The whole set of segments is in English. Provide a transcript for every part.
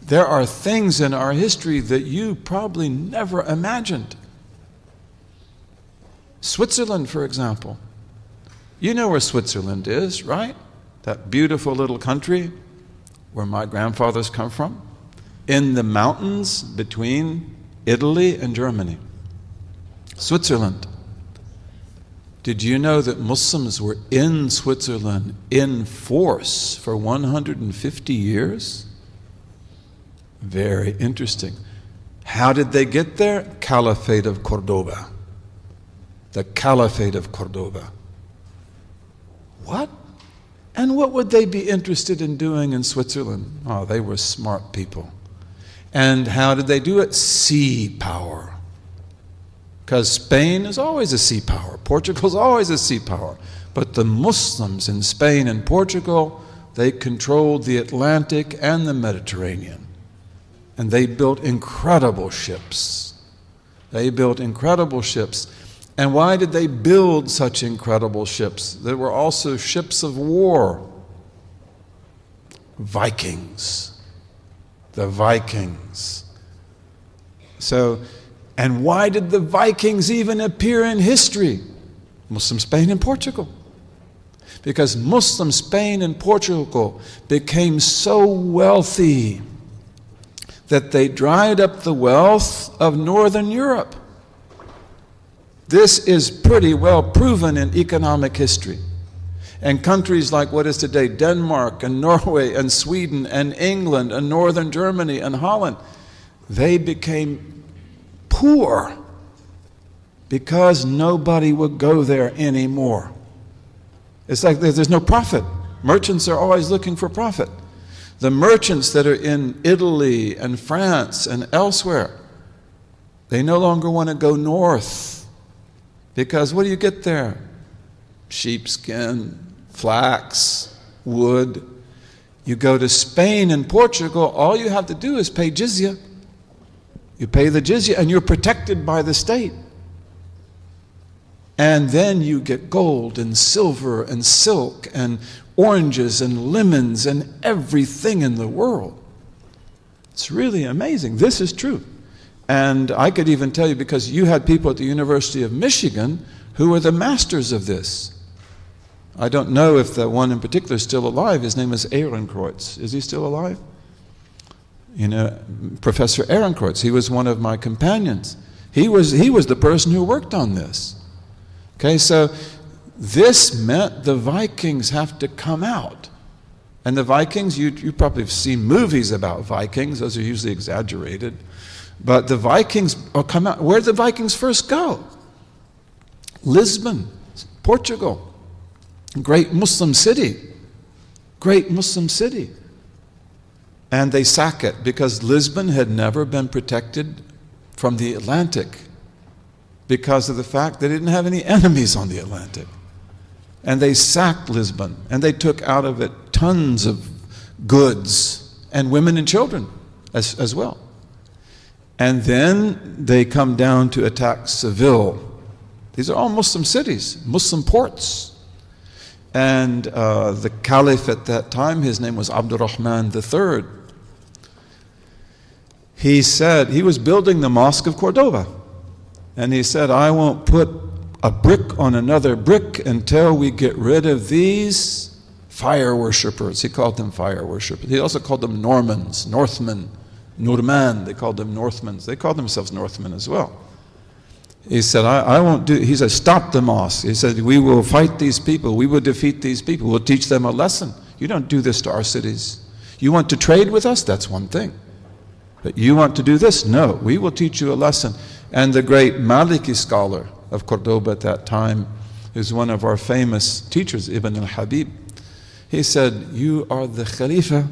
There are things in our history that you probably never imagined. Switzerland, for example. You know where Switzerland is, right? That beautiful little country where my grandfathers come from, in the mountains between Italy and Germany. Switzerland. Did you know that Muslims were in Switzerland in force for 150 years? Very interesting. How did they get there? Caliphate of Cordoba. The Caliphate of Cordoba. What? And what would they be interested in doing in Switzerland? Oh, they were smart people. And how did they do it? Sea power. Because Spain is always a sea power. Portugal is always a sea power. But the Muslims in Spain and Portugal, they controlled the Atlantic and the Mediterranean. And they built incredible ships. They built incredible ships. And why did they build such incredible ships? There were also ships of war. Vikings. The Vikings. So, and why did the Vikings even appear in history? Muslim Spain and Portugal. Because Muslim Spain and Portugal became so wealthy that they dried up the wealth of Northern Europe. This is pretty well proven in economic history. And countries like what is today Denmark and Norway and Sweden and England and Northern Germany and Holland, they became poor because nobody would go there anymore. It's like there's no profit. Merchants are always looking for profit. The merchants that are in Italy and France and elsewhere, they no longer want to go north because what do you get there? Sheepskin, flax, wood. You go to Spain and Portugal, all you have to do is pay jizya. You pay the jizya and you're protected by the state. And then you get gold and silver and silk and oranges and lemons and everything in the world. It's really amazing. This is true. And I could even tell you, because you had people at the University of Michigan who were the masters of this. I don't know if the one in particular is still alive. His name is Ehrenkreuz. Is he still alive? You know, Professor Ehrenkreuz. He was one of my companions. He was the person who worked on this. Okay, so this meant the Vikings have to come out. And the Vikings, you probably have seen movies about Vikings. Those are usually exaggerated. But the Vikings come out. Where did the Vikings first go? Lisbon, Portugal. Great Muslim city. Great Muslim city. And they sack it because Lisbon had never been protected from the Atlantic because of the fact they didn't have any enemies on the Atlantic. And they sacked Lisbon, and they took out of it tons of goods and women and children as well. And then they come down to attack Seville. These are all Muslim cities, Muslim ports. And the caliph at that time, his name was Abdurrahman III. He said, he was building the Mosque of Cordoba. And he said, I won't put a brick on another brick until we get rid of these fire worshippers. He called them fire worshippers. He also called them Normans, Northmen, Norman. They called them Northmans. They called themselves Northmen as well. He said, I won't do, he said, stop the mosque. He said, we will fight these people. We will defeat these people. We'll teach them a lesson. You don't do this to our cities. You want to trade with us? That's one thing. But you want to do this? No, we will teach you a lesson. And the great Maliki scholar of Cordoba at that time, who's one of our famous teachers, Ibn al-Habib, he said, you are the Khalifa.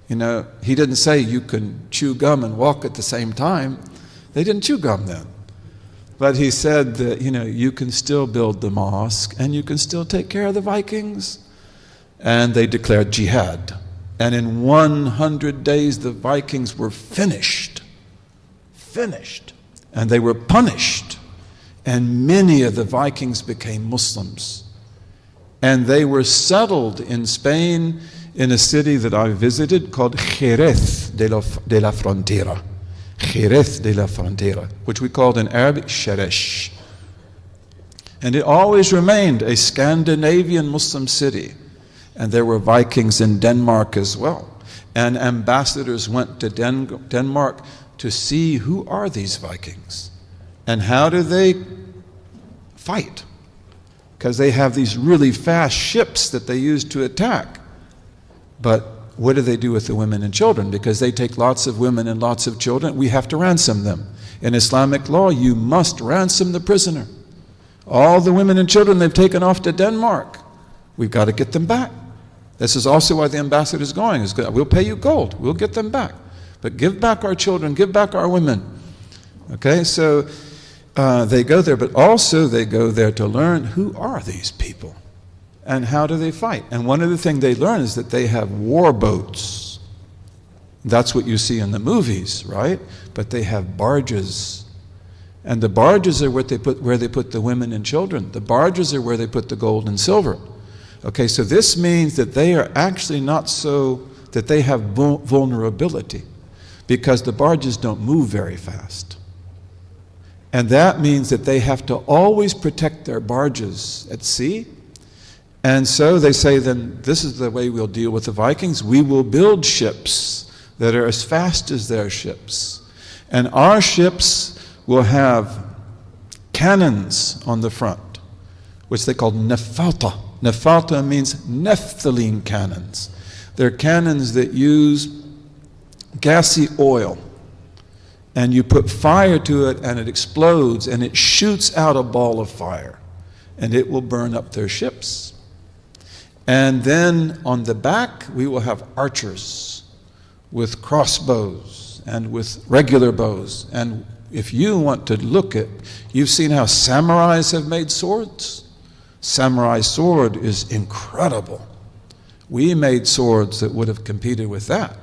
You know, he didn't say you can chew gum and walk at the same time. They didn't chew gum then. But he said that, you know, you can still build the mosque and you can still take care of the Vikings. And they declared jihad. And in 100 days, the Vikings were finished. Finished. And they were punished. And many of the Vikings became Muslims. And they were settled in Spain in a city that I visited called Jerez de la Frontera. Jerez de la Frontera, which we called in Arabic Sheresh. And it always remained a Scandinavian Muslim city. And there were Vikings in Denmark as well. And ambassadors went to Denmark to see who are these Vikings and how do they fight. Because they have these really fast ships that they use to attack. But what do they do with the women and children? Because they take lots of women and lots of children, we have to ransom them. In Islamic law, you must ransom the prisoner. All the women and children they've taken off to Denmark, we've got to get them back. This is also why the ambassador is going. We'll pay you gold. We'll get them back. But give back our children. Give back our women. Okay, so they go there. But also they go there to learn who are these people and how do they fight. And one of the things they learn is that they have war boats. That's what you see in the movies, right? But they have barges. And the barges are where they put the women and children. The barges are where they put the gold and silver. Okay, so this means that they are actually not so, that they have vulnerability because the barges don't move very fast. And that means that they have to always protect their barges at sea. And so they say, then this is the way we'll deal with the Vikings. We will build ships that are as fast as their ships. And our ships will have cannons on the front, which they call nefalta. Nefalta means naphthalene cannons. They're cannons that use gassy oil. And you put fire to it and it explodes and it shoots out a ball of fire. And it will burn up their ships. And then on the back we will have archers with crossbows and with regular bows. And if you want to look at, you've seen how samurais have made swords? Samurai sword is incredible. We made swords that would have competed with that.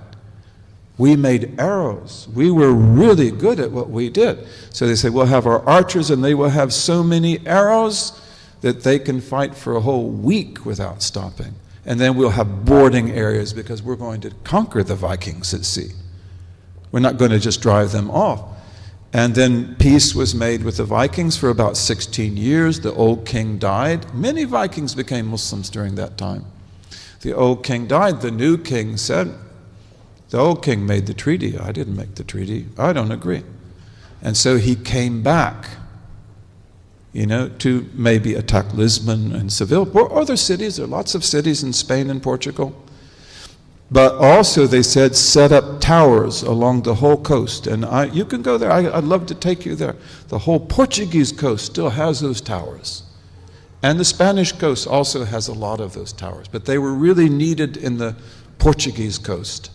We made arrows. We were really good at what we did. So they say, we'll have our archers and they will have so many arrows that they can fight for a whole week without stopping. And then we'll have boarding areas because we're going to conquer the Vikings at sea. We're not going to just drive them off. And then peace was made with the Vikings for about 16 years. The old king died. Many Vikings became Muslims during that time. The old king died. The new king said, the old king made the treaty. I didn't make the treaty. I don't agree. And so he came back, to maybe attack Lisbon and Seville or other cities. There are lots of cities in Spain and Portugal. But also they said set up towers along the whole coast. And you can go there. I'd love to take you there. The whole Portuguese coast still has those towers. And the Spanish coast also has a lot of those towers. But they were really needed in the Portuguese coast.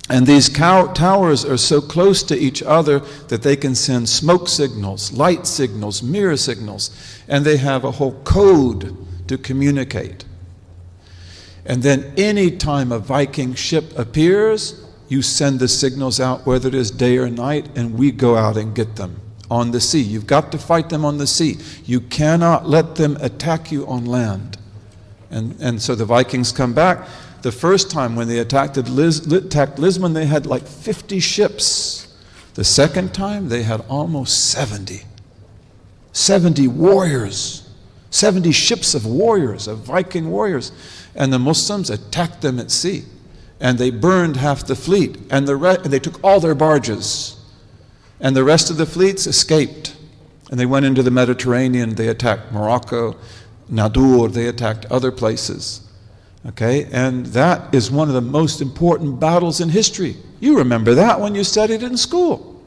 And these towers are so close to each other that they can send smoke signals, light signals, mirror signals. And they have a whole code to communicate. And then any time a Viking ship appears, you send the signals out, whether it is day or night, and we go out and get them on the sea. You've got to fight them on the sea. You cannot let them attack you on land. And so the Vikings come back. The first time when they attacked Lisbon, they had like 50 ships. The second time, they had almost 70. 70 warriors. 70 ships of warriors, of Viking warriors. And the Muslims attacked them at sea. And they burned half the fleet. And they took all their barges. And the rest of the fleets escaped. And they went into the Mediterranean. They attacked Morocco, Nadur. They attacked other places. Okay? And that is one of the most important battles in history. You remember that when you studied it in school.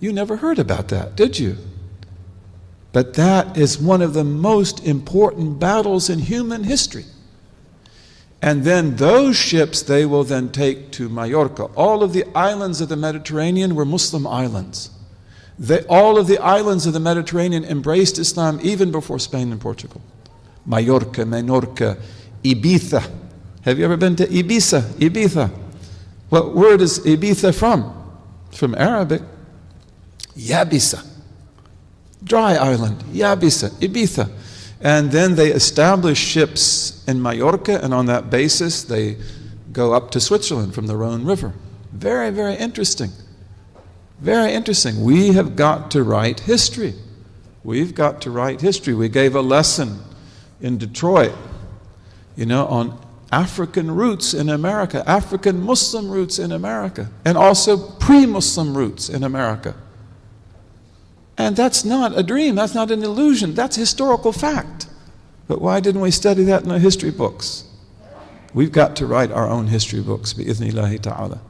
You never heard about that, did you? But that is one of the most important battles in human history. And then those ships they will then take to Majorca. All of the islands of the Mediterranean were Muslim islands. All of the islands of the Mediterranean embraced Islam even before Spain and Portugal. Majorca, Menorca, Ibiza. Have you ever been to Ibiza? Ibiza. What word is Ibiza from? It's from Arabic. Yabisa. Dry island. Yabisa. Ibiza. And then they establish ships in Majorca, and on that basis they go up to Switzerland from the Rhone River. Very, very interesting. Very interesting. We have got to write history. We've got to write history. We gave a lesson in Detroit, on African roots in America, African Muslim roots in America, and also pre-Muslim roots in America. And that's not a dream, that's not an illusion, that's historical fact. But why didn't we study that in our history books? We've got to write our own history books, bi-idhnillahi ta'ala.